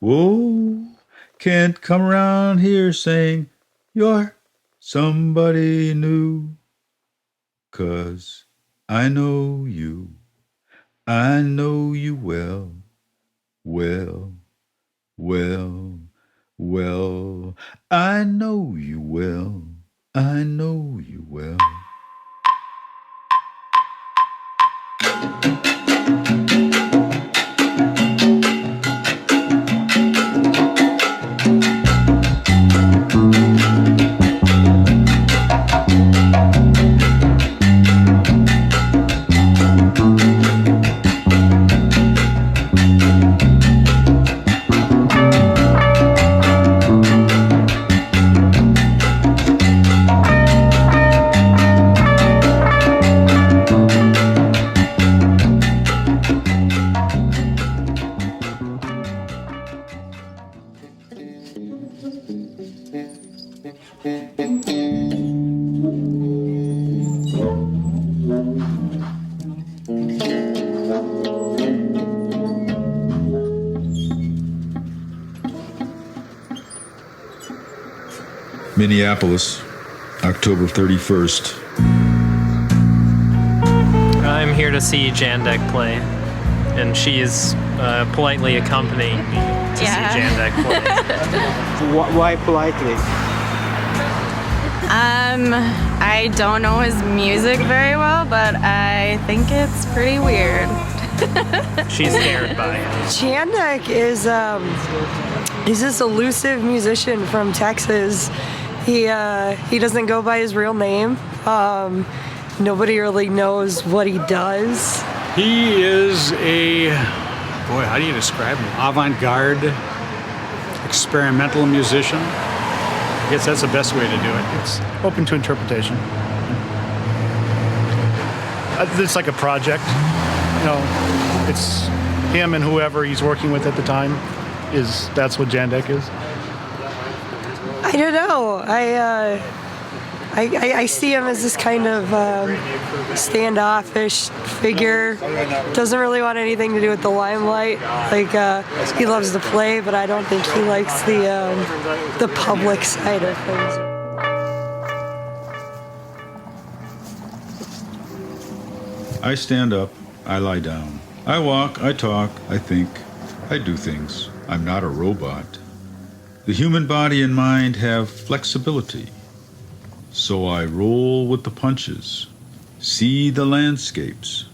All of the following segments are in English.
Whoa, can't come around here saying you're somebody new. 'Cause I know you well, well, well, well. I know you well, I know you well. Minneapolis, October 31st. I'm here to see Jandek play, and she's politely accompanying me to see Jandek play. Why politely? I don't know his music very well, but I think it's pretty weird. She's scared by it. Jandek is he's this elusive musician from Texas. He doesn't go by his real name. Nobody really knows what he does. He is how do you describe him? Avant-garde, experimental musician. I guess that's the best way to do it. It's open to interpretation. It's like a project. It's him and whoever he's working with at the time. That's what Jandek is. I don't know. I see him as this kind of standoffish figure. Doesn't really want anything to do with the limelight. He loves to play, but I don't think he likes the public side of things. I stand up, I lie down. I walk, I talk, I think, I do things. I'm not a robot. The human body and mind have flexibility. So I roll with the punches, see the landscapes.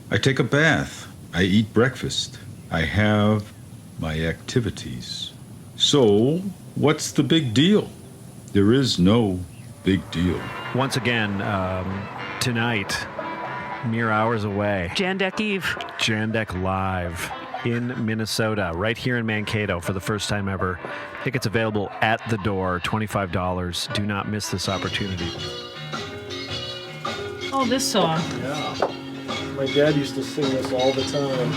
I take a bath, I eat breakfast. I have my activities. So, what's the big deal? There is no big deal. Once again, tonight, mere hours away. Jandek Eve. Jandek Live in Minnesota, right here in Mankato for the first time ever. Tickets available at the door, $25. Do not miss this opportunity. Oh, this song. Yeah. My dad used to sing this all the time.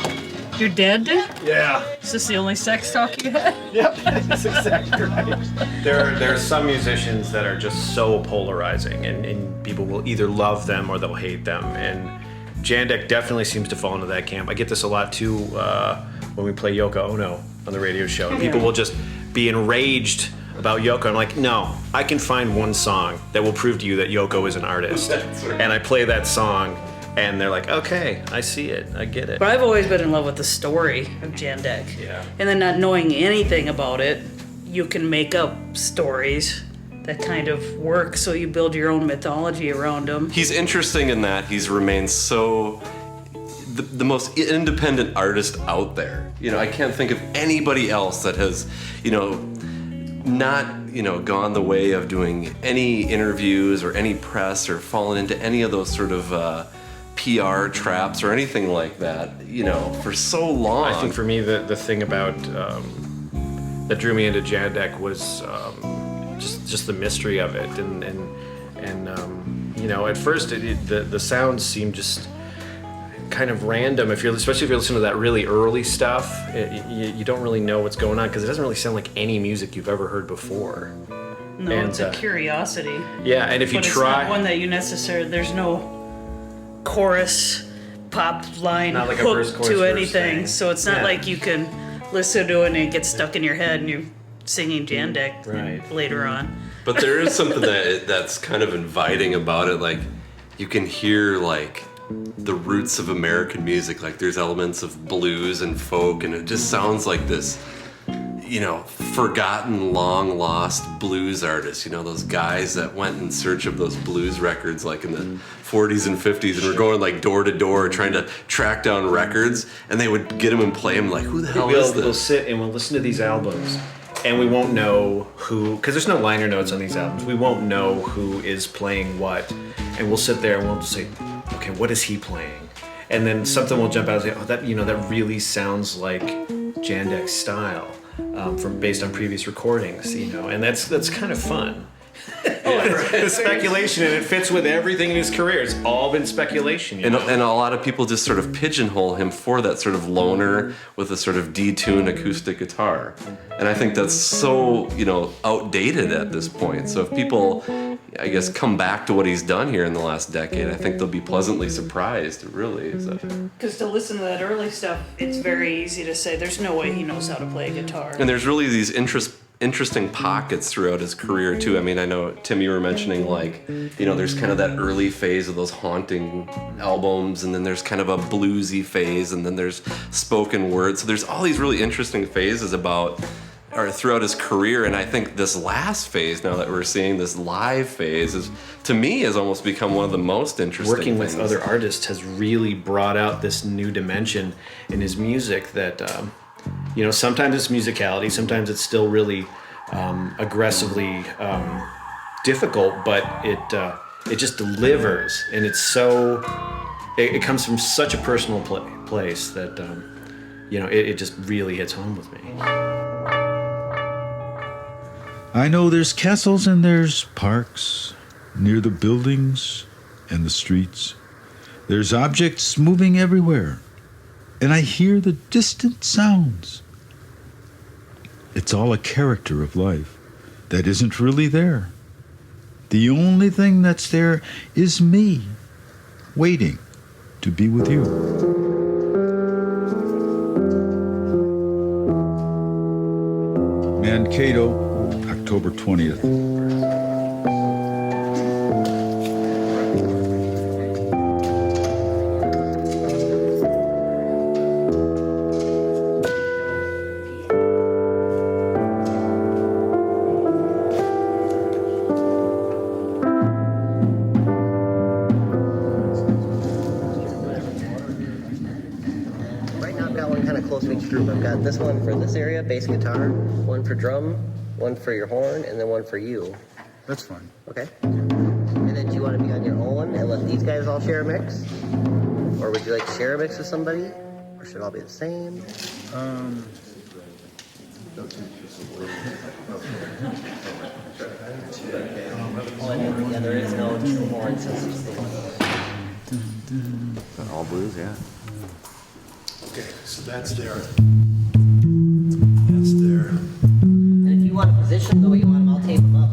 Your dad did? Yeah. Is this the only sex talk you had? Yep, that's exactly right. There are some musicians that are just so polarizing, and people will either love them or they'll hate them. And Jandek definitely seems to fall into that camp. I get this a lot too when we play Yoko Ono on the radio show. And people will just be enraged about Yoko. I'm like, no, I can find one song that will prove to you that Yoko is an artist. Right. And I play that song, and they're like, okay, I see it, I get it. But I've always been in love with the story of Jandek. Yeah. And then not knowing anything about it, you can make up stories that kind of work, so you build your own mythology around him. He's interesting in that he's remained so the most independent artist out there. I can't think of anybody else that has, not, gone the way of doing any interviews or any press or fallen into any of those sort of PR traps or anything like that, for so long. I think for me, the thing about that drew me into Jandek was just the mystery of it, and at first the sounds seemed just kind of random. Especially if you're listening to that really early stuff, you don't really know what's going on because it doesn't really sound like any music you've ever heard before. No, it's a curiosity. Yeah, and if you try, it's not one that you necessarily. There's no chorus, pop line not like hook a verse, chorus, to verse anything, thing. so it's not like you can listen to it and it gets stuck in your head and you're singing Jandek later on. But there is something that's kind of inviting about it. Like, you can hear like the roots of American music. Like, there's elements of blues and folk, and it just sounds like this, you know, forgotten, long lost blues artists. You know, those guys that went in search of those blues records, like in the 40s and 50s, and were going like door to door trying to track down records, and they would get them and play them. Like, who the hell is this? We'll sit and we'll listen to these albums, and we won't know who, because there's no liner notes on these albums. We won't know who is playing what, and we'll sit there and we'll just say, okay, what is he playing? And then something will jump out and say, oh, that, you know, that really sounds like Jandek's style, based on previous recordings, you know, and that's kind of fun. The speculation, and it fits with everything in his career. It's all been speculation. You know? And a lot of people just sort of pigeonhole him for that sort of loner with a sort of detuned acoustic guitar. And I think that's so, you know, outdated at this point. So if people, I guess, come back to what he's done here in the last decade, I think they'll be pleasantly surprised. It really is. Because to listen to that early stuff, it's very easy to say there's no way he knows how to play a guitar. And there's really these interesting pockets throughout his career too. I mean, I know, Tim, you were mentioning, like, you know, there's kind of that early phase of those haunting albums, and then there's kind of a bluesy phase, and then there's spoken word. So there's all these really interesting phases throughout his career. And I think this last phase, now that we're seeing this live phase, is, to me, has almost become one of the most interesting Working things. with other artists has really brought out this new dimension in his music that, you know, sometimes it's musicality, sometimes it's still really aggressively difficult, but it just delivers, and it's so, it comes from such a personal place that, you know, it just really hits home with me. I know there's castles and there's parks near the buildings and the streets. There's objects moving everywhere, and I hear the distant sounds. It's all a character of life that isn't really there. The only thing that's there is me, waiting to be with you. Mankato, October 20th. I've got this one for this area, bass guitar, one for drum, one for your horn, and then one for you. That's fine. Okay. And then do you want to be on your own and let these guys all share a mix? Or would you like to share a mix with somebody? Or should it all be the same? Yeah, there is no true horn since it's all blues, yeah. Okay, so that's there. And if you want to position the way you want them, I'll tape them up.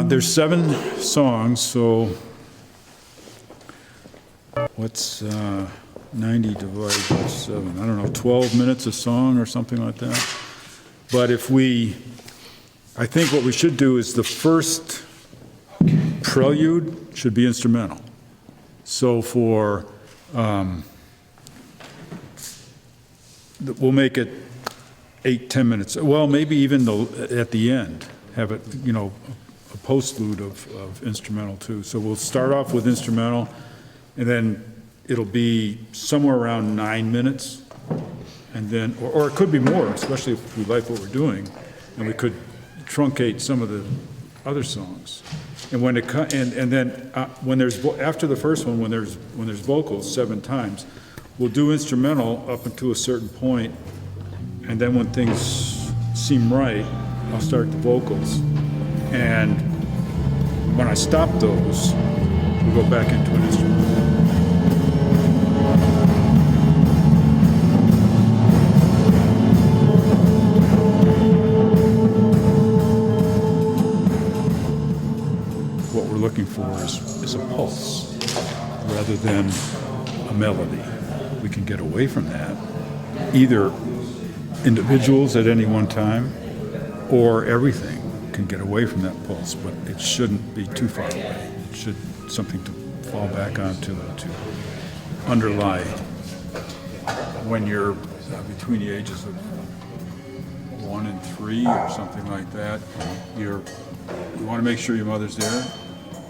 There's 7 songs, so what's 90 divided by 7? I don't know, 12 minutes a song or something like that. But I think what we should do is the first prelude should be instrumental. So we'll make it 8-10 minutes. Well, maybe even at the end, have it, you know, a postlude of instrumental too. So we'll start off with instrumental, and then it'll be somewhere around 9 minutes, and then, or it could be more, especially if we like what we're doing, and we could truncate some of the other songs. And when after the first one, when there's vocals 7 times, we'll do instrumental up until a certain point, and then when things seem right, I'll start the vocals. And when I stop those, we'll go back into an instrumental. What we're looking for is a pulse rather than a melody. we can get away from that, either individuals at any one time or everything can get away from that pulse, but it shouldn't be too far away. It should something to fall back onto and to underlie when you're between the ages of 1 and 3 or something like that. You want to make sure your mother's there,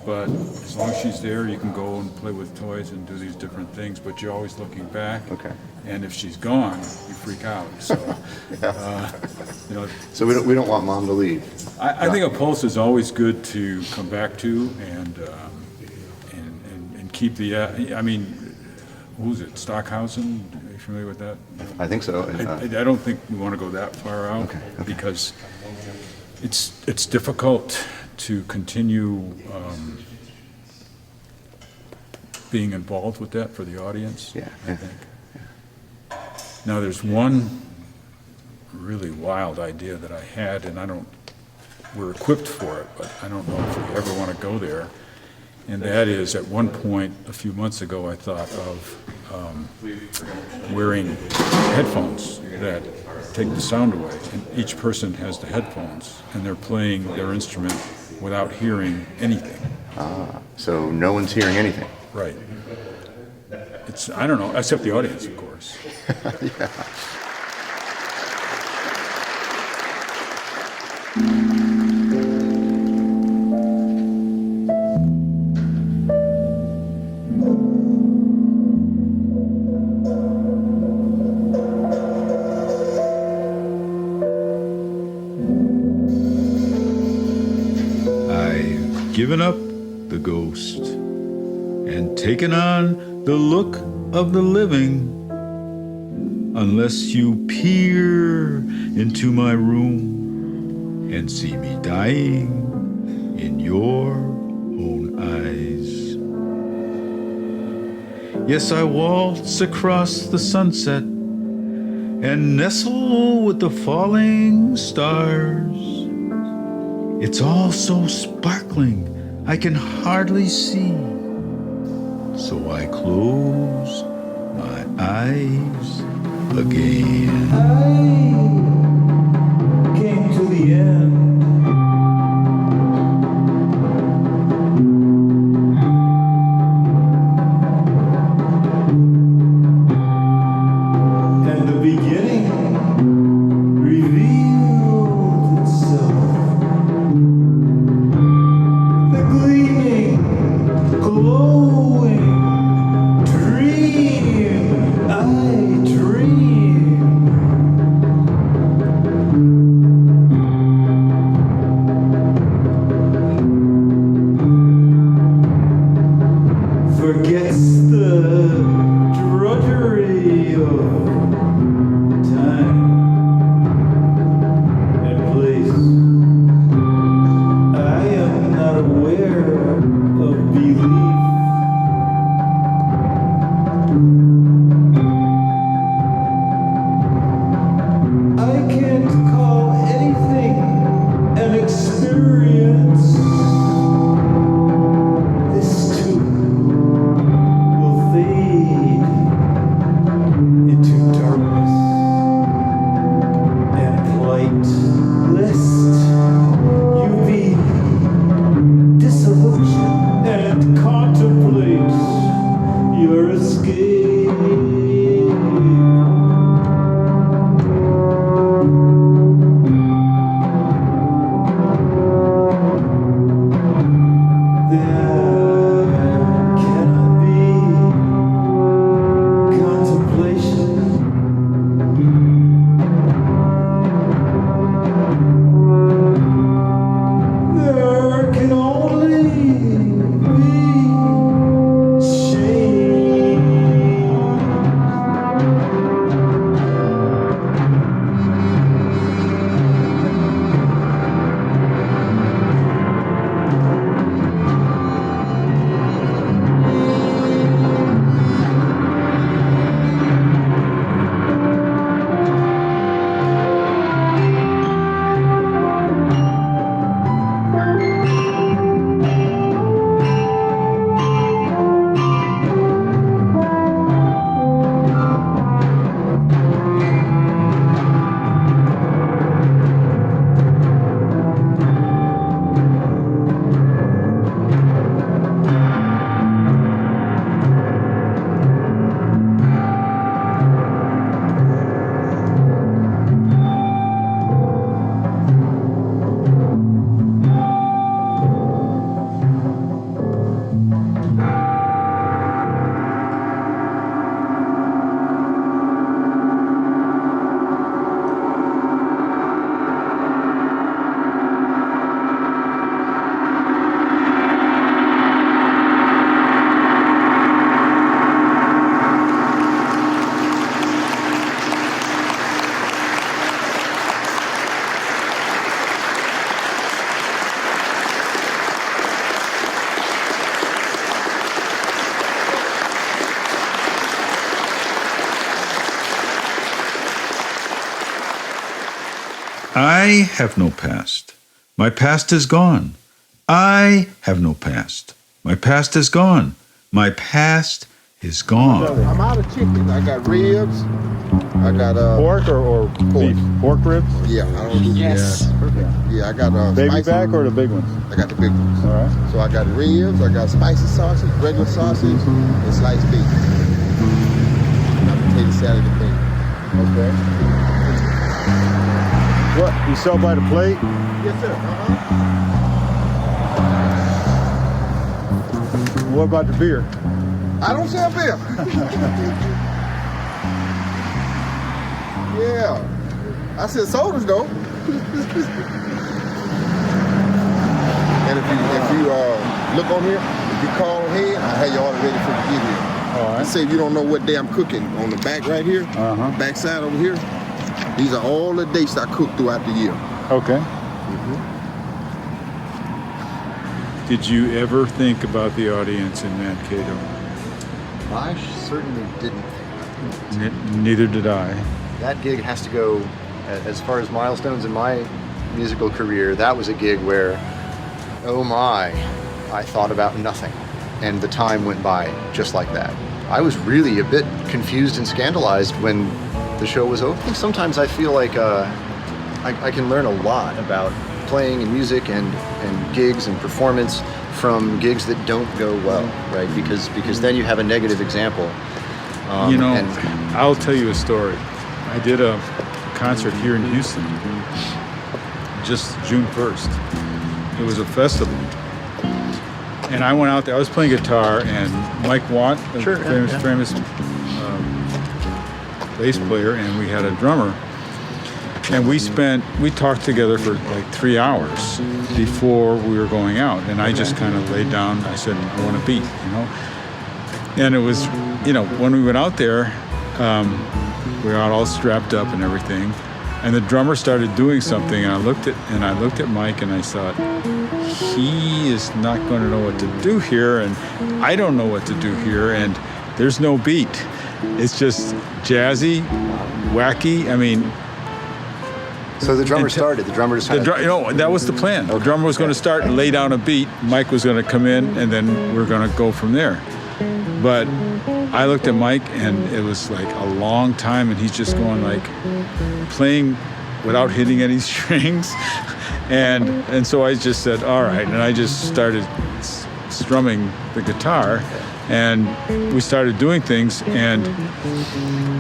but as long as she's there, you can go and play with toys and do these different things, but you're always looking back. Okay. And if she's gone, you freak out. So, you know. So we don't want mom to leave. I think a pulse is always good to come back to and keep the. I mean, who's it? Stockhausen? Are you familiar with that? I think so. I don't think we want to go that far out because it's difficult to continue being involved with that for the audience. Yeah. I think. Now, there's one really wild idea that I had, and we're equipped for it, but I don't know if we ever want to go there. And that is, at one point, a few months ago, I thought of wearing headphones that take the sound away. And each person has the headphones, and they're playing their instrument without hearing anything. So no one's hearing anything. Right. I don't know, except the audience, of course. Yeah. I've given up the ghost and taken on the look of the living. Unless you peer into my room and see me dying in your own eyes. Yes, I waltz across the sunset and nestle with the falling stars. It's all so sparkling, I can hardly see. So I close my eyes again. I came to the end. And the beginning revealed itself. The gleaming, glowing dream I dream. I have no past. My past is gone. I have no past. My past is gone. My past is gone. I'm out of chicken. I got ribs. I got Pork or beef? Pork ribs? Yeah, I don't do Yes. perfect. Yeah, I got Baby spicy. back or the big ones? I got the big ones. All right. So I got ribs. I got spicy sausage, regular sausage, and sliced beef. And I'm potato salad and bacon. Okay. What? You sell by the plate? Yes, sir. What about the beer? I don't sell beer. Yeah. I said sodas though. And if you look on here, if you call ahead, I have you order ready for you to get here. All right. Let's say if you don't know what day I'm cooking, on the back right here, back side over here, these are all the dates I cook throughout the year. Okay. Did you ever think about the audience in Mankato? I certainly didn't. Neither did I. That gig has to go, as far as milestones in my musical career, that was a gig where, oh my, I thought about nothing. And the time went by just like that. I was really a bit confused and scandalized when the show was over. Sometimes I feel like I can learn a lot about playing and music and gigs and performance from gigs that don't go well, right? Because then you have a negative example. I'll tell you a story. I did a concert here in Houston, just June 1st. It was a festival. And I went out there, I was playing guitar, and Mike Watt, the famous bass player, and we had a drummer. And we talked together for like 3 hours before we were going out. And I just kind of laid down, I said, I want a beat, And it was, when we went out there, we were all strapped up and everything. And the drummer started doing something, and I looked at Mike, and I thought, he is not going to know what to do here, and I don't know what to do here, and there's no beat. It's just jazzy, wacky. I mean. So the drummer started. The drummer just. That was the plan. The drummer was going to start and lay down a beat. Mike was going to come in, and then we were going to go from there. But I looked at Mike, and it was like a long time, and he's just going like playing without hitting any strings, and so I just said, all right, and I just started strumming the guitar, and we started doing things, and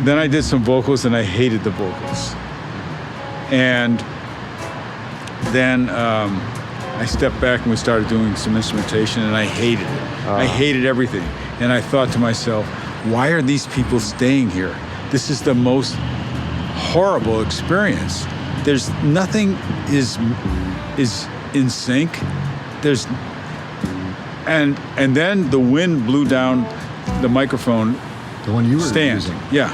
then I did some vocals, and I hated the vocals, and then I stepped back and we started doing some instrumentation, and I hated it. I hated everything. And I thought to myself, why are these people staying here? This is the most horrible experience. There's nothing is in sync. And then the wind blew down the microphone The one you were stand. using? Yeah,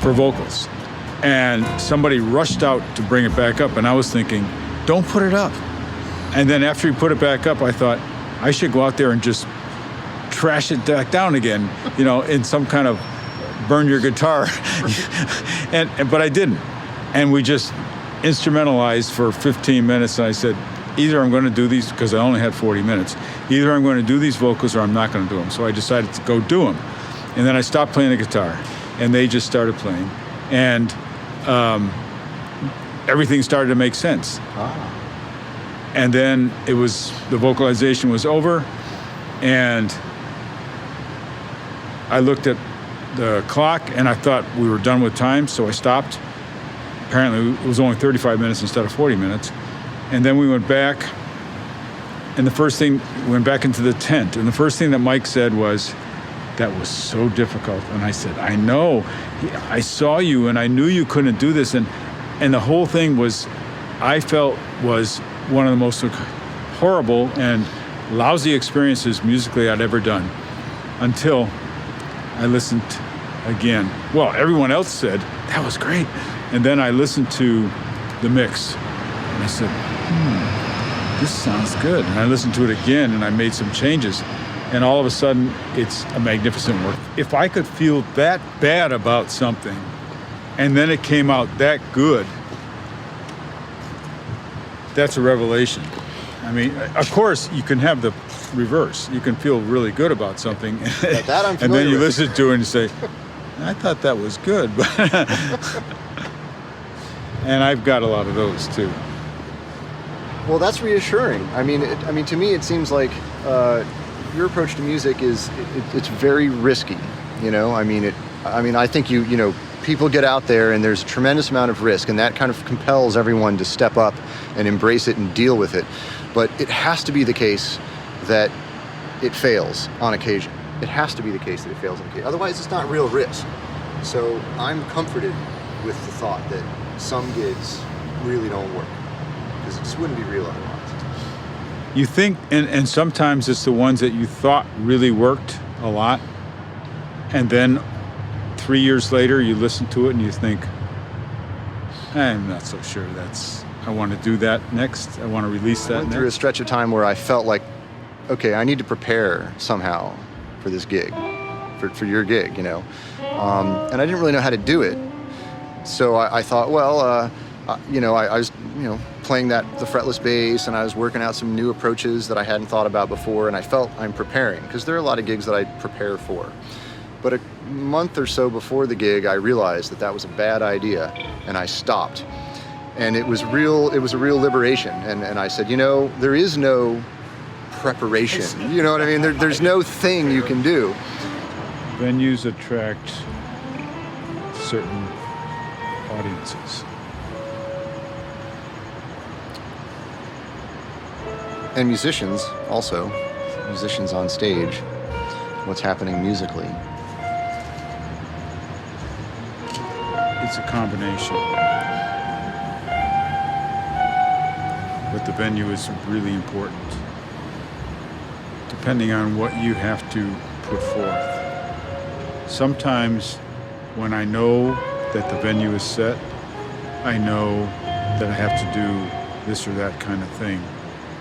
for vocals. And somebody rushed out to bring it back up, and I was thinking, don't put it up. And then after he put it back up, I thought, I should go out there and just trash it back down again, in some kind of burn your guitar. But I didn't. And we just instrumentalized for 15 minutes, and I said, either I'm going to do these, because I only had 40 minutes, either I'm going to do these vocals or I'm not going to do them. So I decided to go do them. And then I stopped playing the guitar, and they just started playing. And everything started to make sense. And then the vocalization was over, and I looked at the clock, and I thought we were done with time, so I stopped. Apparently, it was only 35 minutes instead of 40 minutes. And then we went back, and we went back into the tent, and the first thing that Mike said was, that was so difficult. And I said, I know. I saw you, and I knew you couldn't do this. And the whole thing I felt was one of the most horrible and lousy experiences musically I'd ever done, until I listened again. Well, everyone else said, that was great. And then I listened to the mix, and I said, this sounds good. And I listened to it again, and I made some changes. And all of a sudden, it's a magnificent work. If I could feel that bad about something, and then it came out that good, that's a revelation. I mean, of course, you can have the reverse. You can feel really good about something, That I'm and then familiar you with. listen to it and you say, I thought that was good. And I've got a lot of those too. Well, that's reassuring. I mean, to me, it seems like your approach to music it's very risky. You know, I think people get out there and there's a tremendous amount of risk, and that kind of compels everyone to step up and embrace it and deal with it. But it has to be the case that it fails on occasion. It has to be the case that it fails on occasion. Otherwise, it's not real risk. So I'm comforted with the thought that some gigs really don't work, because it just wouldn't be real otherwise. You think, and sometimes it's the ones that you thought really worked a lot, and then 3 years later you listen to it and you think, I'm not so sure I want to do that next. I want to release that I went through a stretch of time where I felt like, okay, I need to prepare somehow for this gig, for your gig, and I didn't really know how to do it. So I thought, well, I was, playing the fretless bass, and I was working out some new approaches that I hadn't thought about before, and I felt I'm preparing, because there are a lot of gigs that I prepare for. But a month or so before the gig, I realized that was a bad idea, and I stopped. And it was a real liberation. And I said, there is no preparation. You know what I mean? There's no thing you can do. Venues attract certain audiences. And musicians also, musicians on stage, what's happening musically. It's a combination. But the venue is really important, depending on what you have to put forth. Sometimes when I know that the venue is set, I know that I have to do this or that kind of thing.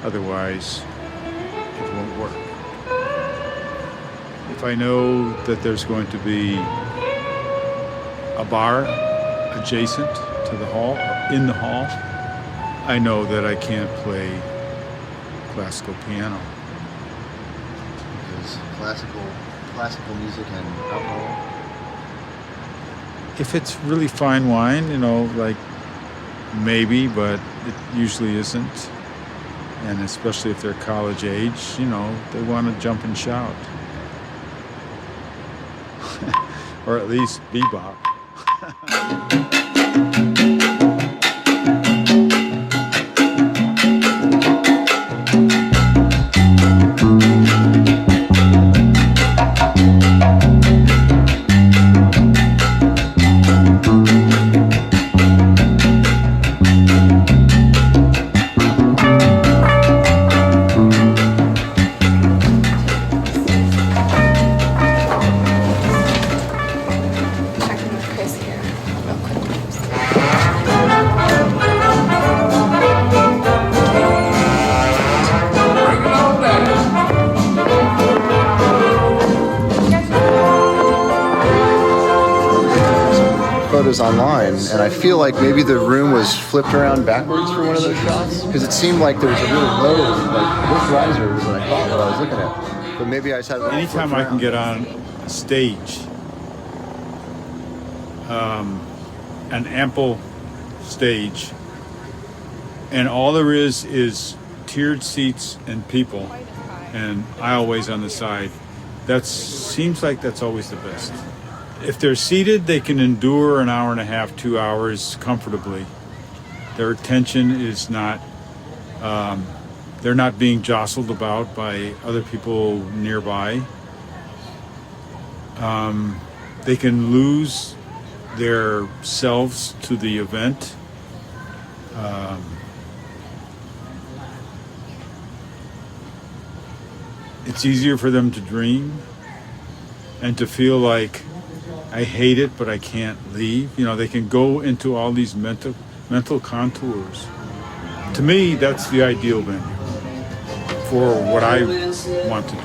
Otherwise, it won't work. If I know that there's going to be a bar adjacent to the hall, or in the hall, I know that I can't play classical piano. Is classical music and alcohol? If it's really fine wine, like maybe, but it usually isn't. And especially if they're college age, they want to jump and shout. Or at least bebop. Photos online, and I feel like maybe the room was flipped around backwards for one of those shots, because it seemed like there was a really low, this riser was what I thought what I was looking at, but maybe I just had it Anytime I can get on stage, an ample stage, and all there is tiered seats and people, and aisleways on the side, that seems like that's always the best. If they're seated, they can endure an hour and a half, 2 hours comfortably. Their attention is not, they're not being jostled about by other people nearby. They can lose their selves to the event. It's easier for them to dream and to feel like, I hate it, but I can't leave. They can go into all these mental contours. To me, that's the ideal venue for what I want to do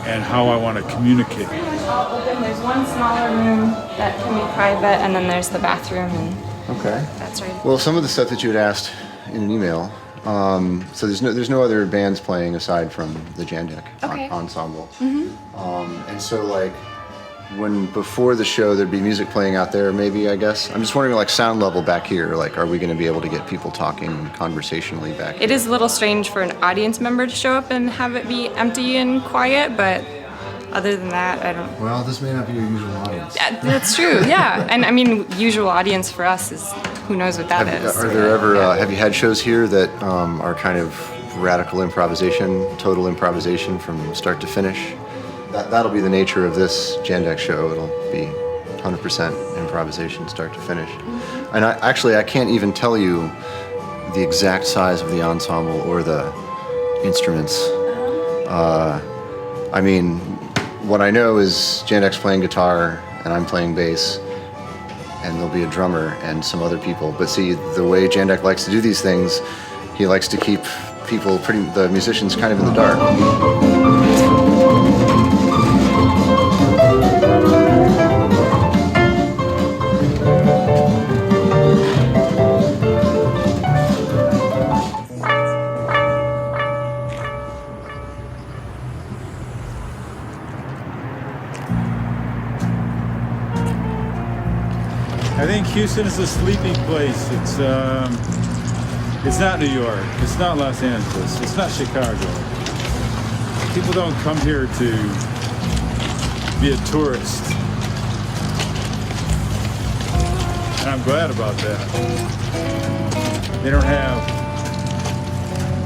and how I want to communicate. Pretty much all open. There's one smaller room that can be private, and then there's the bathroom, and Okay. That's right. Well, some of the stuff that you had asked in an email, so there's no other bands playing aside from the Jandek ensemble. And so like before the show there'd be music playing out there, maybe, I guess. I'm just wondering, like, sound level back here, like, are we going to be able to get people talking conversationally back here? It is a little strange for an audience member to show up and have it be empty and quiet, but other than that, I don't... Well, this may not be your usual audience. That's true, yeah. And I mean, usual audience for us is, who knows what that is. Are there ever, have you had shows here that are kind of radical improvisation, total improvisation from start to finish? That'll be the nature of this Jandek show. It'll be 100% improvisation, start to finish. And I can't even tell you the exact size of the ensemble or the instruments. I mean, what I know is Jandek's playing guitar and I'm playing bass, and there'll be a drummer and some other people. But see, the way Jandek likes to do these things, he likes to keep the musicians kind of in the dark. I think Houston is a sleepy place. It's not New York. It's not Los Angeles. It's not Chicago. People don't come here to be a tourist. And I'm glad about that. They don't have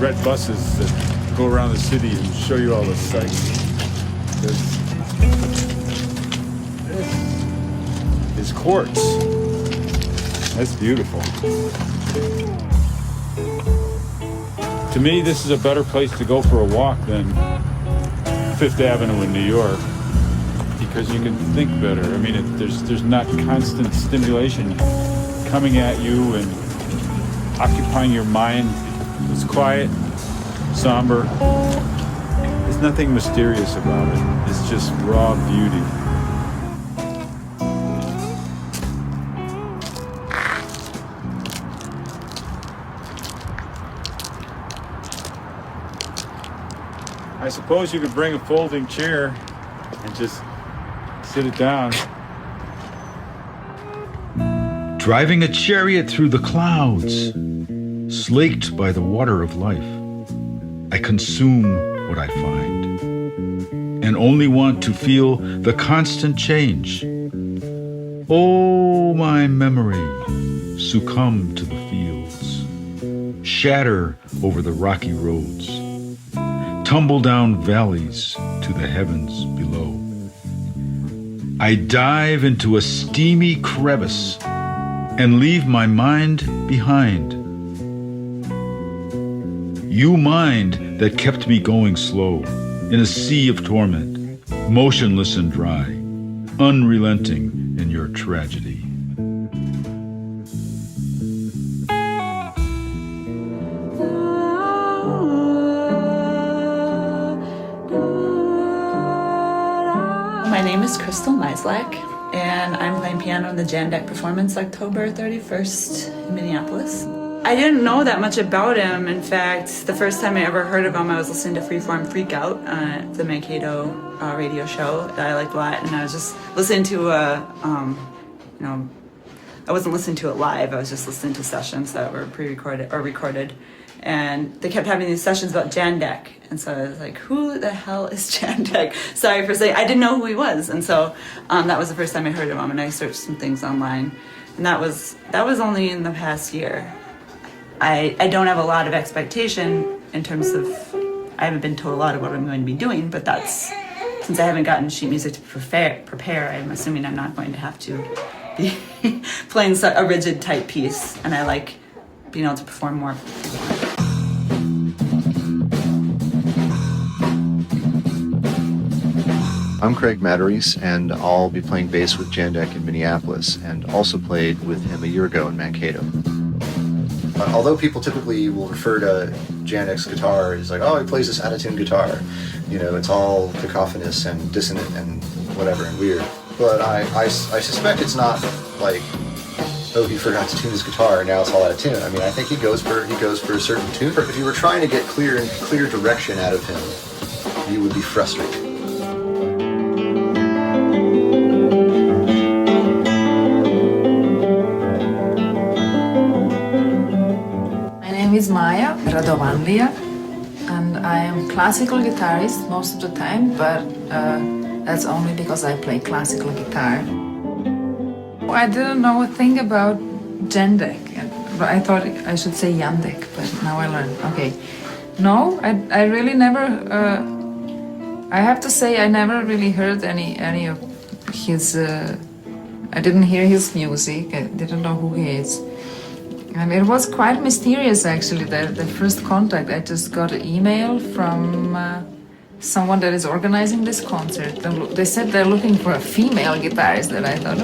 red buses that go around the city and show you all the sights. This is quartz. That's beautiful. To me, this is a better place to go for a walk than Fifth Avenue in New York, because you can think better. I mean, there's not constant stimulation coming at you and occupying your mind. It's quiet, somber. There's nothing mysterious about it. It's just raw beauty. I suppose you could bring a folding chair and just sit it down. Driving a chariot through the clouds, slaked by the water of life, I consume what I find and only want to feel the constant change. Oh, my memory, succumb to the fields, shatter over the rocky roads, tumble down valleys to the heavens below. I dive into a steamy crevice and leave my mind behind. You mind that kept me going slow in a sea of torment, motionless and dry, unrelenting in your tragedy. My name is Crystal Meislak, and I'm playing piano in the Jandek performance October 31st in Minneapolis. I didn't know that much about him. In fact, the first time I ever heard of him, I was listening to Freeform Freakout, the Mankato radio show that I liked a lot, and I was just listening to I wasn't listening to it live, I was just listening to sessions that were pre-recorded or recorded. And they kept having these sessions about Jandek. And so I was like, who the hell is Jandek? Sorry for saying, I didn't know who he was. And so that was the first time I heard of him, and I searched some things online. And that was only in the past year. I don't have a lot of expectation in terms of, I haven't been told a lot of what I'm going to be doing, but that's, since I haven't gotten sheet music to prepare, I'm assuming I'm not going to have to be playing a rigid type piece, and I like being able to perform more. I'm Craig Matarese, and I'll be playing bass with Jandek in Minneapolis, and also played with him a year ago in Mankato. Although people typically will refer to Jandek's guitar as like, oh, he plays this out-of-tune guitar. You know, it's all cacophonous and dissonant and whatever and weird. But I suspect it's not like oh, he forgot to tune his guitar and now it's all out of tune. I mean, I think he goes for a certain tune. If you were trying to get clear direction out of him, you would be frustrated. My name is Maya Radovanlija, and I am classical guitarist most of the time, but that's only because I play classical guitar. I didn't know a thing about Jandek. I thought I should say Jandek, but now I learned. Okay. No, I really never, I have to say I never really heard any of his, I didn't hear his music. I didn't know who he is. And it was quite mysterious, actually, the first contact. I just got an email from someone that is organizing this concert. They said they're looking for a female guitarist, and I thought,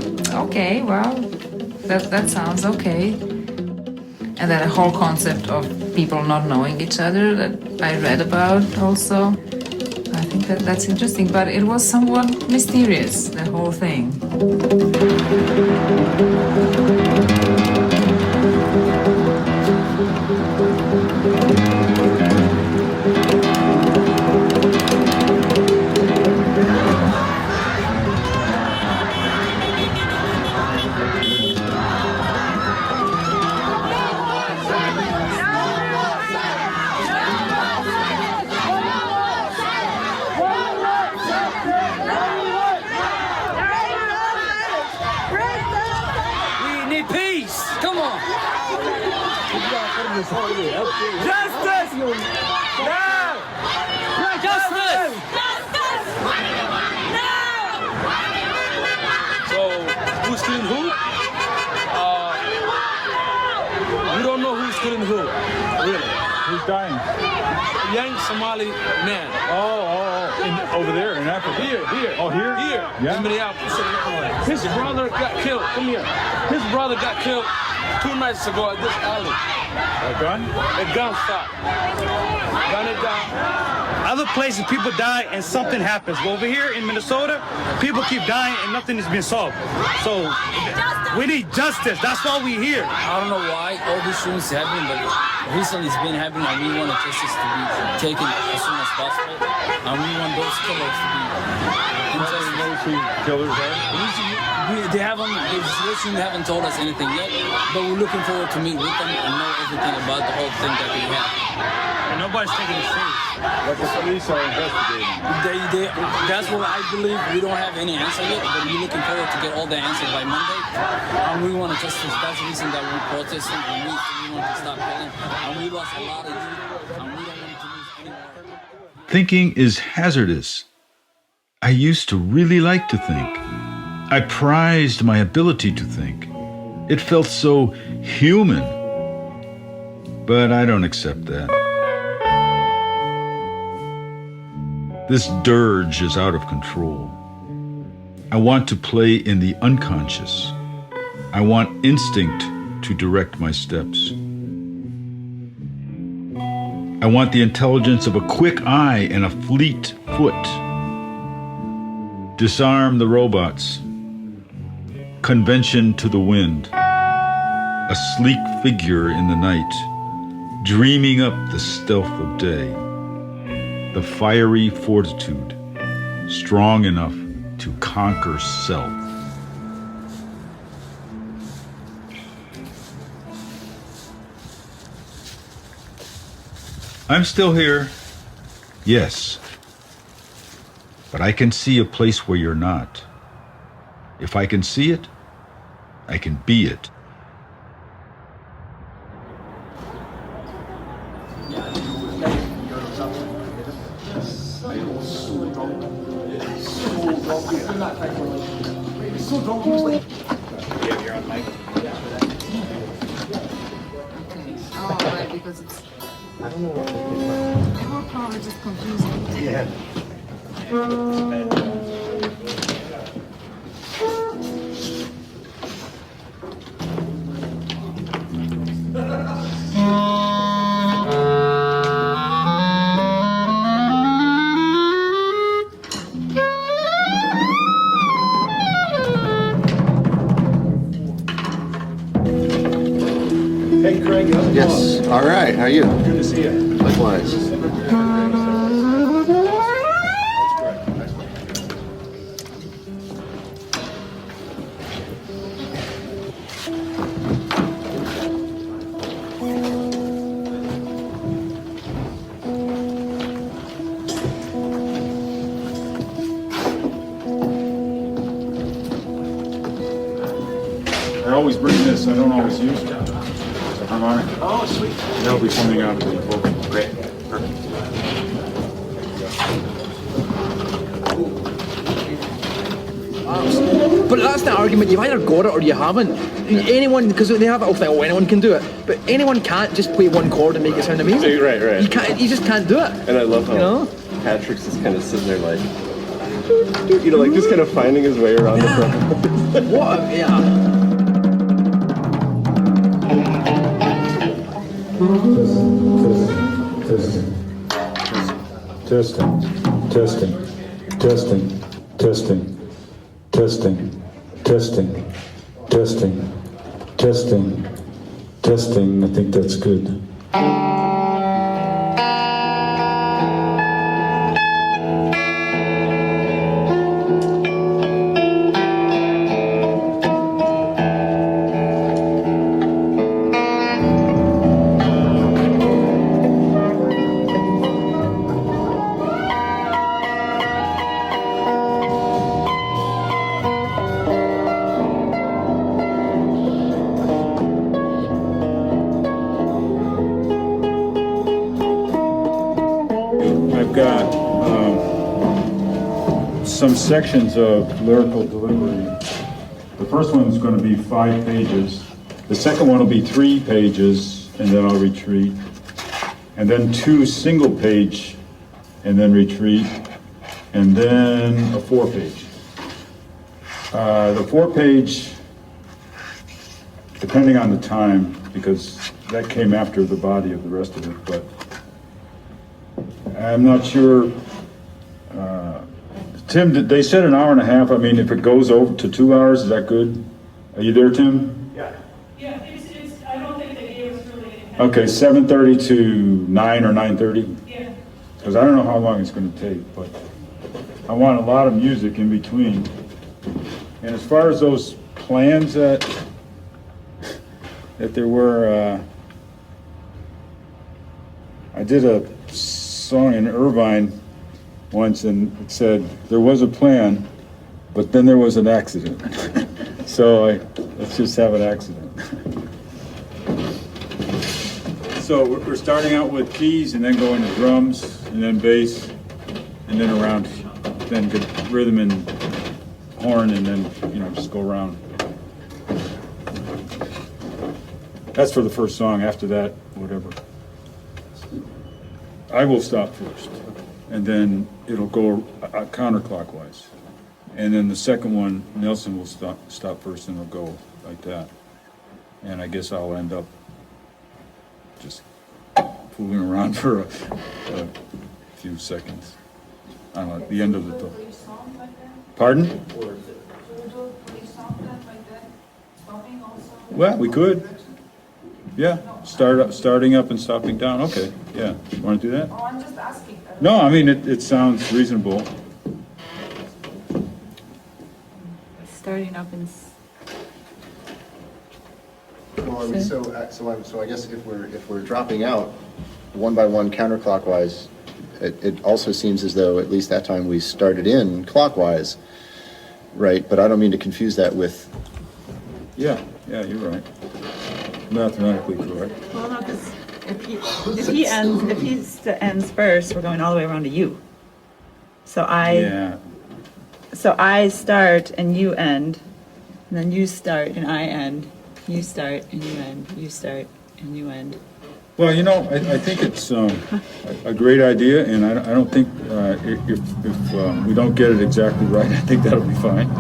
okay, well, that sounds okay. And then the whole concept of people not knowing each other that I read about also. I think that's interesting, but it was somewhat mysterious, the whole thing. Justice! Now! Justice! So, who's killing who? We don't know who's killing who. Really? Who's dying? A young Somali man. Over there in Africa. Here. Oh, here? Here. Yeah. In Minneapolis. His brother got killed. Come here. His brother got killed 2 nights ago at this alley. A gun? A gunshot. Gun it down. Other places people die and something happens. But over here in Minnesota, people keep dying and nothing is being solved. So we need justice. That's why we're here. I don't know why all these shootings happen, but recently it's been happening, and we want justice to be taken as soon as possible. And we want those killers to be injustice. Those who killers are? They haven't told us anything yet, but we're looking forward to meet with them and know everything about the whole thing that they have. And nobody's taking it serious. But the police are investigating. That's what I believe. We don't have any answer yet, but we're looking forward to get all the answers by Monday. And we want justice. That's the reason that we're protesting, and we want to stop killing. And we lost a lot of youth, and we don't want to lose any more. Thinking is hazardous. I used to really like to think. I prized my ability to think. It felt so human. But I don't accept that. This dirge is out of control. I want to play in the unconscious. I want instinct to direct my steps. I want the intelligence of a quick eye and a fleet foot. Disarm the robots. Convention to the wind. A sleek figure in the night, dreaming up the stealth of day. The fiery fortitude, strong enough to conquer self. I'm still here, yes, but I can see a place where you're not. If I can see it, I can be it. Oh, right, because it's... I don't know. It will probably just confuse me. Yeah. right, how are you? Good to see you. Likewise. I always bring this. I don't always use it. It's a harmonica. Oh, sweet. That'll be coming out of the vocal. Great. Perfect. But that's the argument. You've either got it or you haven't. Anyone, because they have it all thing, oh, anyone can do it. But anyone can't just play one chord and make it sound amazing. Right, right. You can't. You just can't do it. And I love how You know? Patrick's just kind of sitting there like, you know, like just kind of finding his way around the front. What? Yeah. Testing, testing, testing, testing, testing, testing, testing, testing, testing. I think that's good. I've got some sections of lyrical delivery. The first one is going to be 5 pages. The second one will be 3 pages, and then I'll retreat. And then 2 single page, and then retreat. And then a 4 page. The 4 page, depending on the time, because that came after the body of the rest of it, but I'm not sure. Tim, they said an hour and a half. I mean, if it goes over to 2 hours, is that good? Are you there, Tim? Yeah, I don't think they gave us really. Okay, 7:30 to 9 or 9:30? Yeah. Because I don't know how long it's going to take, but I want a lot of music in between. And as far as those plans that there were, I did a song in Irvine once, and it said there was a plan, but then there was an accident. So let's just have an accident. So we're starting out with keys, and then going to drums, and then bass, and then around, then good rhythm and horn, and then just go around. That's for the first song. After that, whatever. I will stop first, and then it'll go counterclockwise. And then the second one, Nelson will stop first, and it'll go like that. And I guess I'll end up just fooling around for a few seconds. I don't know, at the end of the... Pardon? Well, we could. Yeah, starting up and stopping down. Okay, yeah. You want to do that? Oh, I'm just asking. No, I mean, it sounds reasonable. Starting up and. So I guess if we're dropping out one by one counterclockwise, it also seems as though at least that time we started in clockwise, right? But I don't mean to confuse that with. Yeah, you're right. Mathematically correct. Well, no, because if he ends first, we're going all the way around to you. So I start and you end, and then you start and I end. You start and you end. You start and you end. Well, I think it's a great idea, and I don't think if we don't get it exactly right, I think that'll be fine.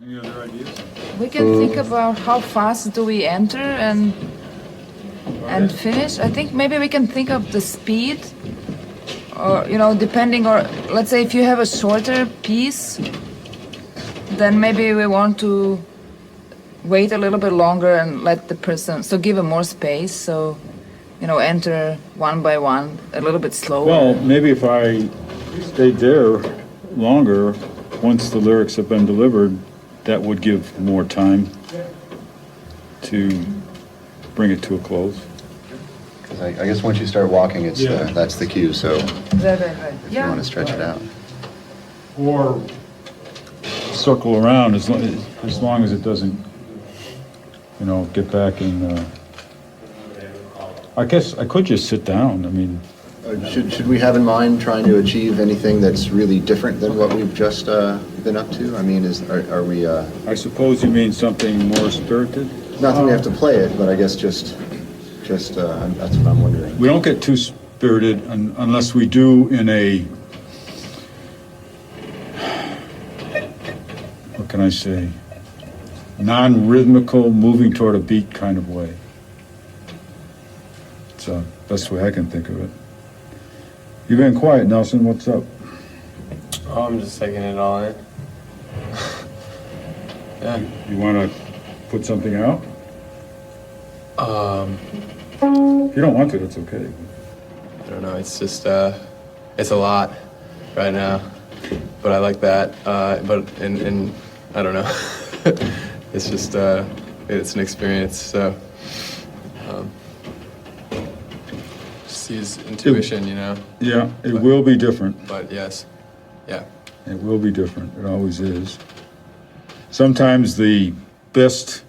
Any other ideas? We can think about how fast do we enter and finish. I think maybe we can think of the speed, or depending. Or let's say if you have a shorter piece, then maybe we want to wait a little bit longer and let the person, so give him more space. So, enter one by one, a little bit slower. Well, maybe if I stayed there longer, once the lyrics have been delivered, that would give more time to bring it to a close. Because I guess once you start walking, it's that's the cue. So Right. if you want to stretch it out. Or circle around as long as it doesn't, get back in. I guess I could just sit down. I mean, Should we have in mind trying to achieve anything that's really different than what we've just been up to? I mean, are we? I suppose you mean something more spirited? Not that we have to play it, but I guess just that's what I'm wondering. We don't get too spirited unless we do in a, what can I say, non-rhythmical, moving toward a beat kind of way. It's the best way I can think of it. You've been quiet, Nelson. What's up? Oh, I'm just taking it all in. Yeah. You want to put something out? If you don't want to, that's okay. I don't know. It's just it's a lot right now, but I like that. But and I don't know. It's just it's an experience. So just use intuition, Yeah, it will be different. But yes, yeah. It will be different. It always is. Sometimes the best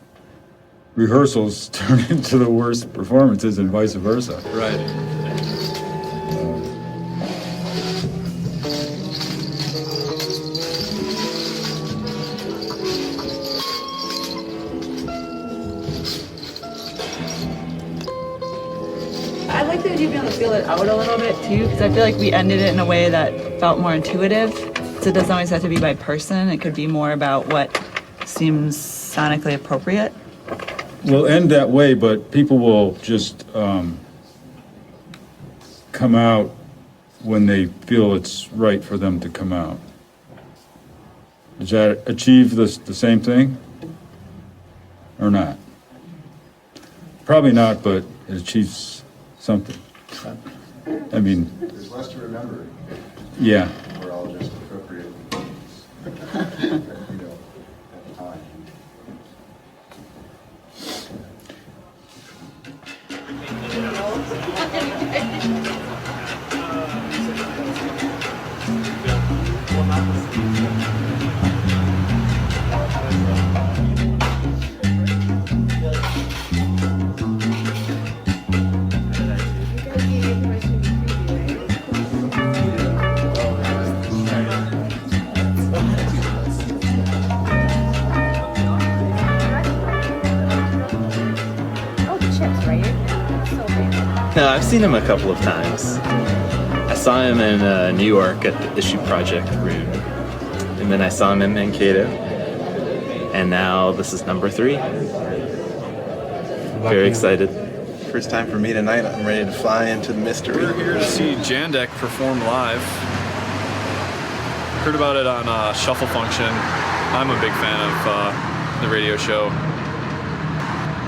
rehearsals turn into the worst performances and vice versa. Right. I like the idea of being able to feel it out a little bit too, because I feel like we ended it in a way that felt more intuitive. So it doesn't always have to be by person. It could be more about what seems sonically appropriate. We'll end that way, but people will just come out when they feel it's right for them to come out. Does that achieve the same thing? Or not? Probably not, but it achieves something. I mean... There's less to remember. Yeah. We're all just appropriate. At the time. No, I've seen him a couple of times. I saw him in New York at the Issue Project room, and then I saw him in Mankato, and now this is number 3. Very excited. First time for me tonight. I'm ready to fly into the mystery. We're here to see Jandek perform live. Heard about it on Shuffle Function. I'm a big fan of the radio show.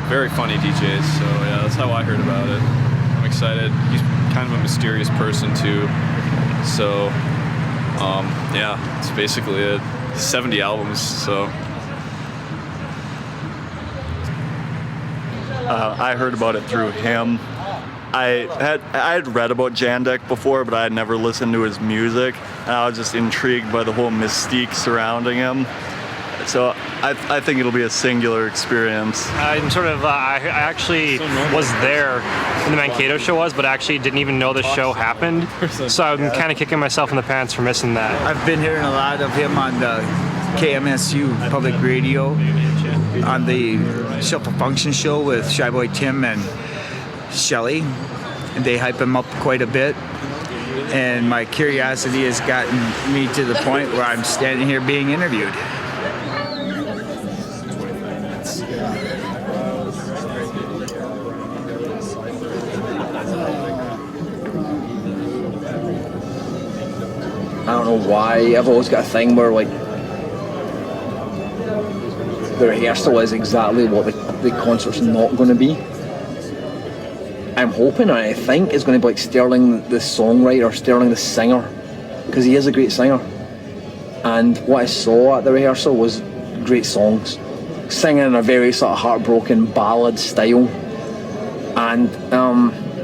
Very funny DJs, so yeah, that's how I heard about it. I'm excited. He's kind of a mysterious person too. So yeah, it's basically it. 70 albums, so. I heard about it through him. I had read about Jandek before, but I had never listened to his music, and I was just intrigued by the whole mystique surrounding him. So I think it'll be a singular experience. I actually was there when the Mankato show was, but actually didn't even know the show happened. So I'm kind of kicking myself in the pants for missing that. I've been hearing a lot of him on the KMSU Public Radio, on the Shuffle Function show with Shy Boy Tim and Shelly, and they hype him up quite a bit. And my curiosity has gotten me to the point where I'm standing here being interviewed. I don't know why. I've always got a thing where like the rehearsal is exactly what the concert's not going to be. I'm hoping, and I think it's going to be like Sterling the songwriter, Sterling the singer, because he is a great singer. And what I saw at the rehearsal was great songs, singing in a very sort of heartbroken ballad style. And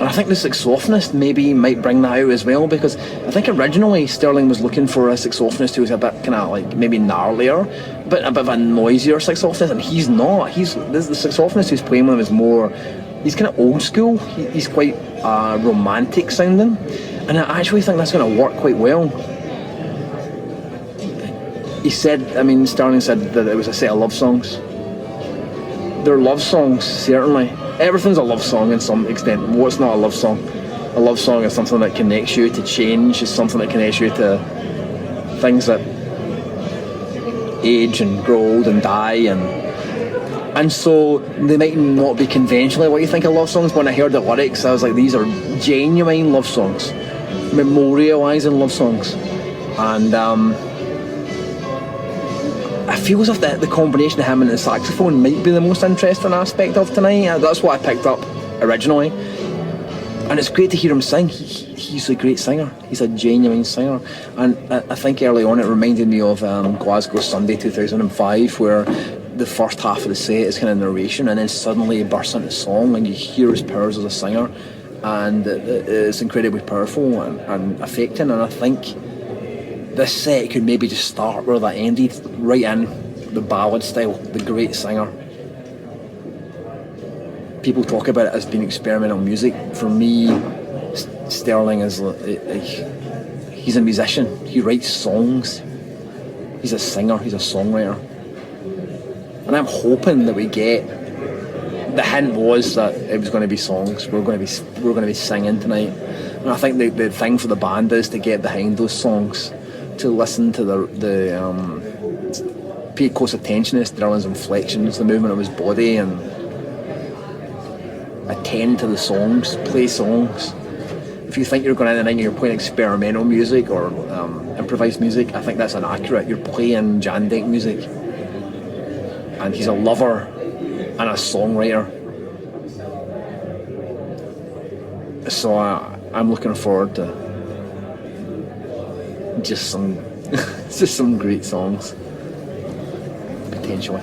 I think the saxophonist maybe might bring that out as well, because I think originally Sterling was looking for a saxophonist who was a bit kind of like maybe gnarlier, but a bit of a noisier saxophonist, and he's not. The saxophonist who's playing with him is more, he's kind of old school. He's quite romantic sounding, and I actually think that's going to work quite well. Sterling said that it was a set of love songs. They're love songs, certainly. Everything's a love song in some extent. What's not a love song? A love song is something that connects you to change, is something that connects you to things that age and grow old and die, and so they might not be conventionally what you think of love songs. But when I heard the lyrics, I was like, these are genuine love songs, memorialising love songs. And I feel as if the combination of him and the saxophone might be the most interesting aspect of tonight. That's what I picked up originally. And it's great to hear him sing. He's a great singer. He's a genuine singer. And I think early on it reminded me of Glasgow Sunday 2005, where the first half of the set is kind of narration, and then suddenly he bursts into song, and you hear his powers as a singer. And it's incredibly powerful and affecting. And I think this set could maybe just start where that ended, right in the ballad style, the great singer. People talk about it as being experimental music. For me, Sterling is he's a musician. He writes songs. He's a singer. He's a songwriter. And I'm hoping that we get. The hint was that it was going to be songs. We're going to be singing tonight. And I think the thing for the band is to get behind those songs, to listen to pay close attention to Sterling's inflections, the movement of his body, and attend to the songs, play songs. If you think you're going in and you're playing experimental music or improvised music, I think that's inaccurate. You're playing Jandek music, and he's a lover and a songwriter. So I'm looking forward to just some great songs, potentially.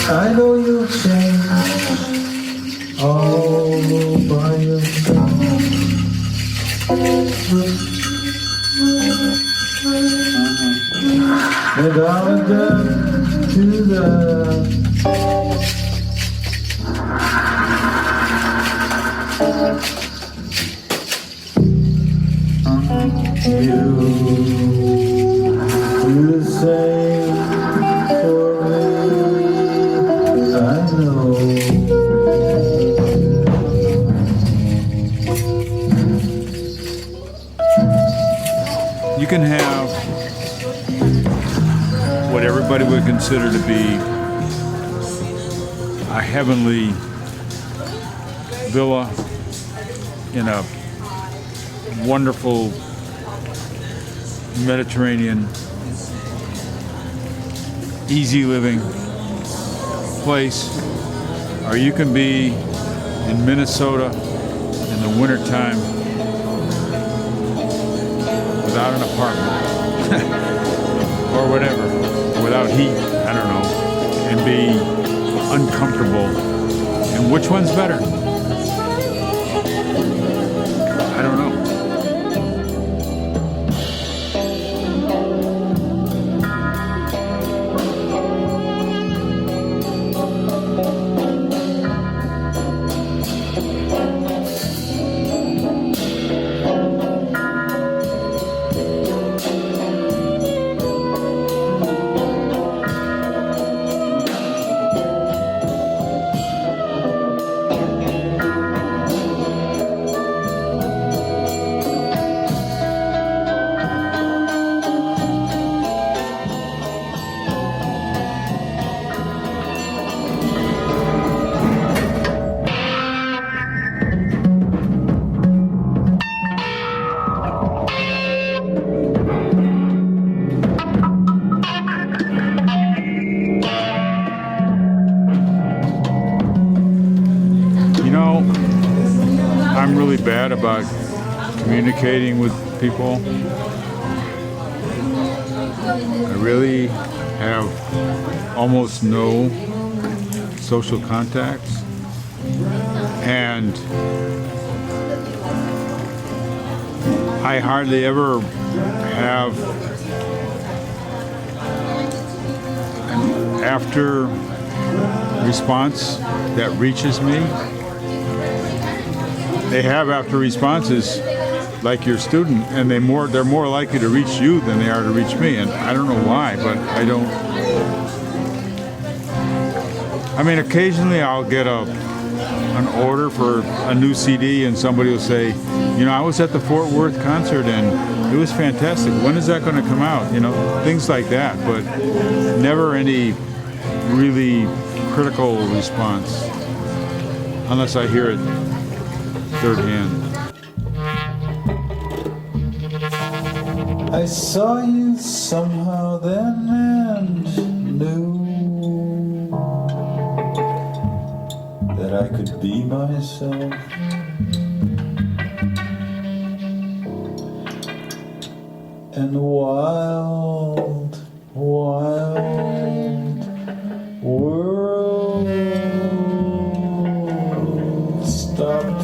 I know you've changed all by yourself. And I'll get to that. You do the same for me. I know. You can have what everybody would consider to be a heavenly villa in a wonderful Mediterranean, easy living place, or you can be in Minnesota in the wintertime without an apartment or whatever, without heat, I don't know, and be uncomfortable. And which one's better? I don't know. I'm really bad about communicating with people. I really have almost no social contacts. And I hardly ever have an after response that reaches me. They have after responses like your student, and they're more likely to reach you than they are to reach me, and I don't know why, but I don't. I mean, occasionally I'll get an order for a new CD, and somebody will say, you know, I was at the Fort Worth concert and it was fantastic. When is that going to come out? You know, things like that, but never any really critical response, unless I hear it third hand. I saw you somehow then and knew that I could be myself. And the wild, wild world stopped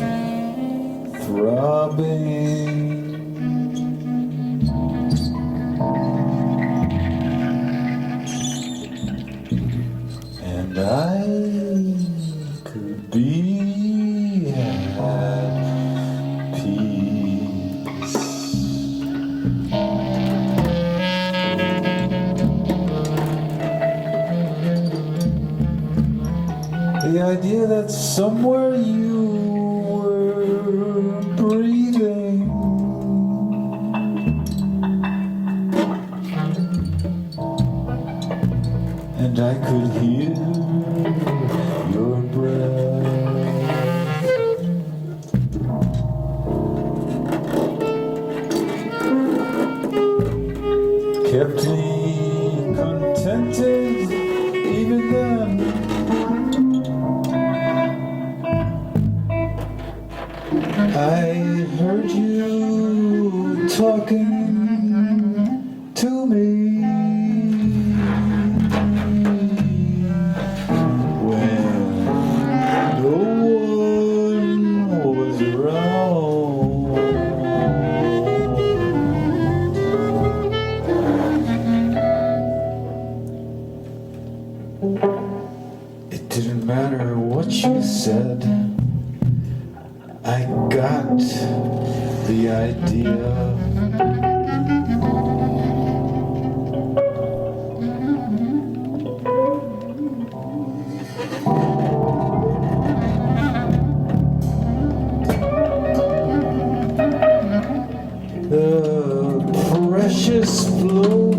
throbbing. And I could be at peace. that somewhere you were breathing. And I could hear your breath. Kept me contented even then. I heard you talking to me when no one was around. It didn't matter what you said, I got the idea. The precious flow.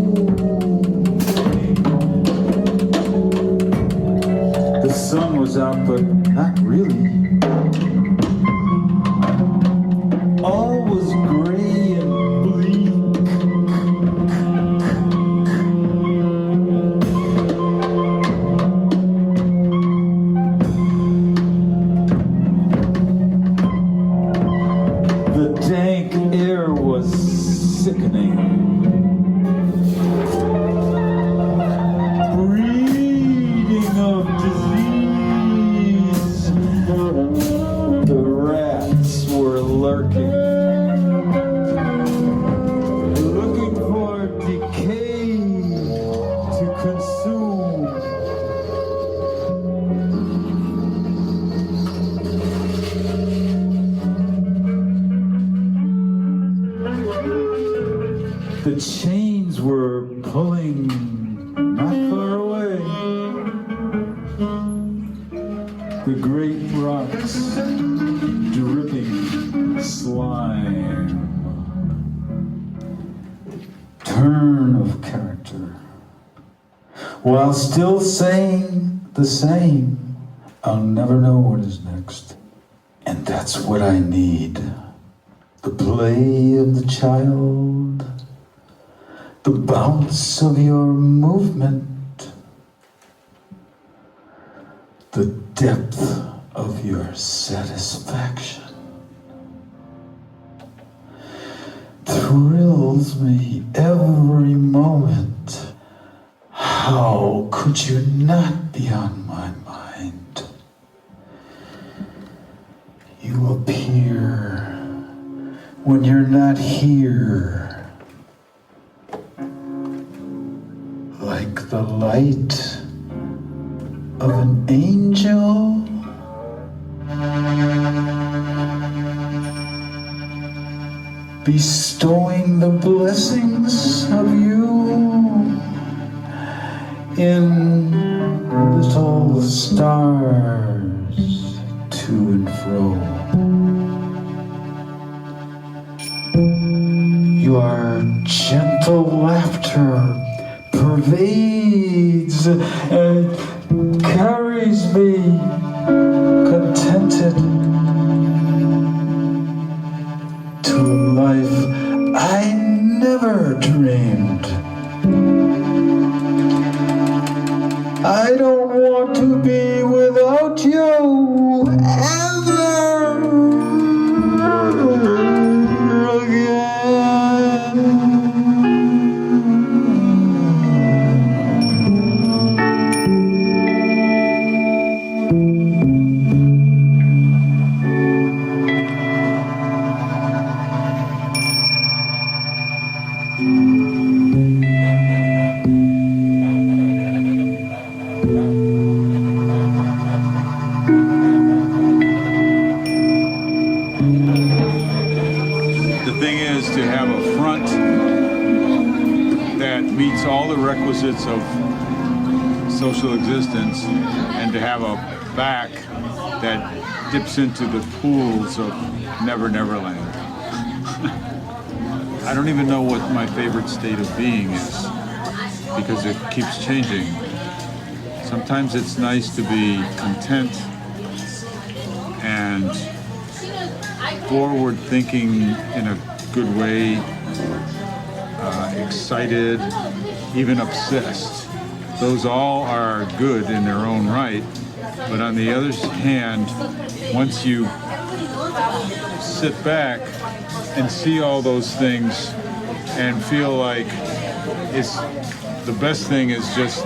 The sun was out, but not really. All was gray and bleak. The dank air was sickening. Breeding of disease. The rats were lurking, looking for decay to consume. The chains were pulling not far away. The great rocks dripping slime. Turn of character. While still saying the same, I'll never know what is next. And that's what I need. The play of the child, the bounce of your movement, the depth of your satisfaction. Thrills me every moment. How could you not be on my mind? You appear when you're not here, like the light of an angel. Bestowing the blessings of you in little stars to and fro. Your gentle laughter pervades and carries me contented to a life I never dreamed. I don't want to be without you ever again. The thing is to have a front that meets all the requisites of social existence and to have a back that dips into the pools of Never Never Land. I don't even know what my favorite state of being is because it keeps changing. Sometimes it's nice to be content and forward thinking in a good way, excited, even obsessed. Those all are good in their own right, but on the other hand, once you sit back and see all those things and feel like it's the best thing is just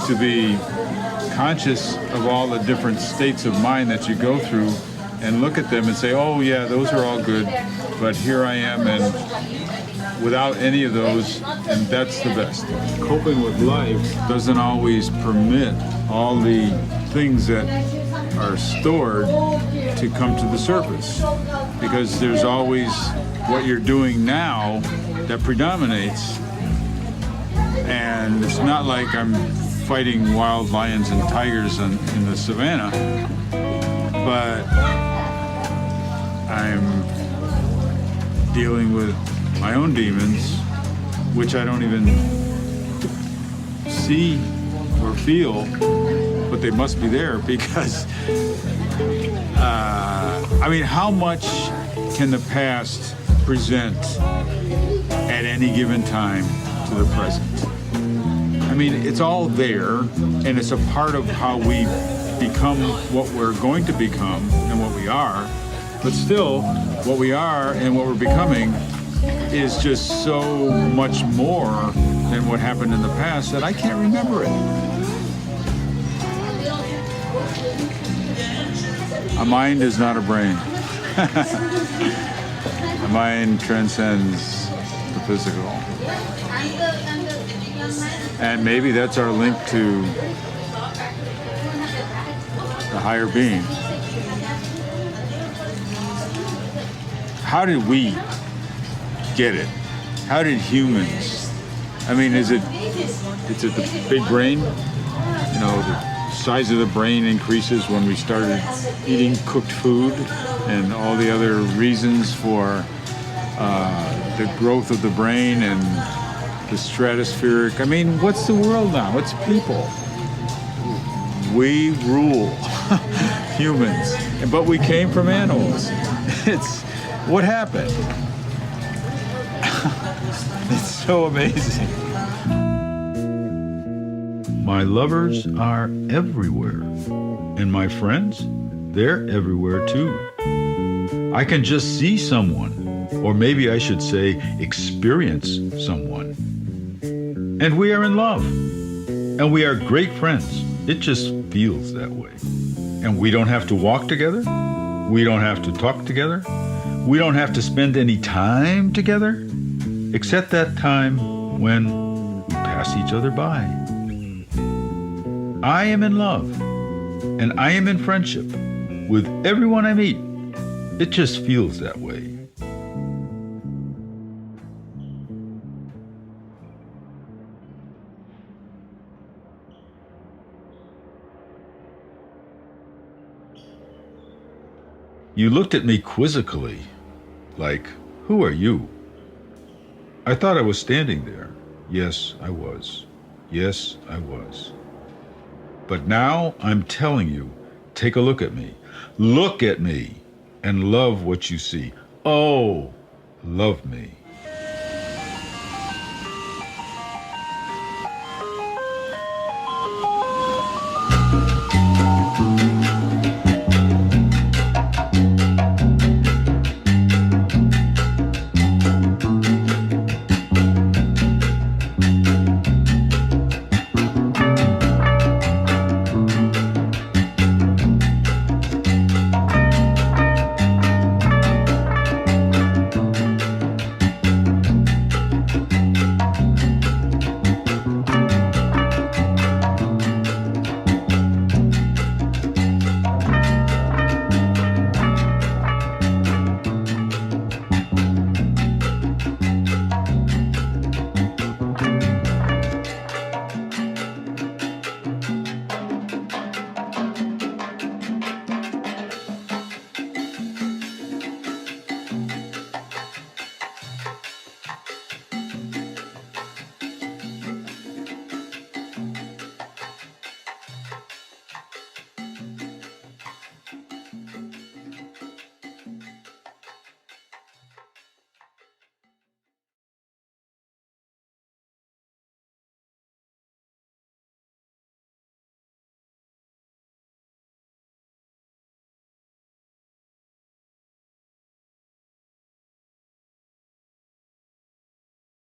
to be conscious of all the different states of mind that you go through and look at them and say, oh yeah, those are all good, but here I am and without any of those, and that's the best. Coping with life doesn't always permit all the things that are stored to come to the surface because there's always what you're doing now that predominates, and it's not like I'm fighting wild lions and tigers in the savannah, but I'm dealing with my own demons, which I don't even see or feel, but they must be there because, I mean, how much can the past present at any given time to the present? I mean, it's all there, and it's a part of how we become what we're going to become and what we are, but still, what we are and what we're becoming is just so much more than what happened in the past that I can't remember it. A mind is not a brain. A mind transcends the physical. And maybe that's our link to the higher being. How did we get it? How did humans? I mean, is it the big brain? You know, the size of the brain increases when we started eating cooked food and all the other reasons for the growth of the brain and the stratospheric. I mean, what's the world now? It's people. We rule, humans, but we came from animals. It's what happened. It's so amazing. My lovers are everywhere, and my friends, they're everywhere too. I can just see someone, or maybe I should say experience someone. And we are in love, and we are great friends. It just feels that way. And we don't have to walk together. We don't have to talk together. We don't have to spend any time together, except that time when we pass each other by. I am in love, and I am in friendship with everyone I meet. It just feels that way. You looked at me quizzically, like, who are you? I thought I was standing there. Yes, I was. Yes, I was. But now I'm telling you, take a look at me. Look at me and love what you see. Oh, love me.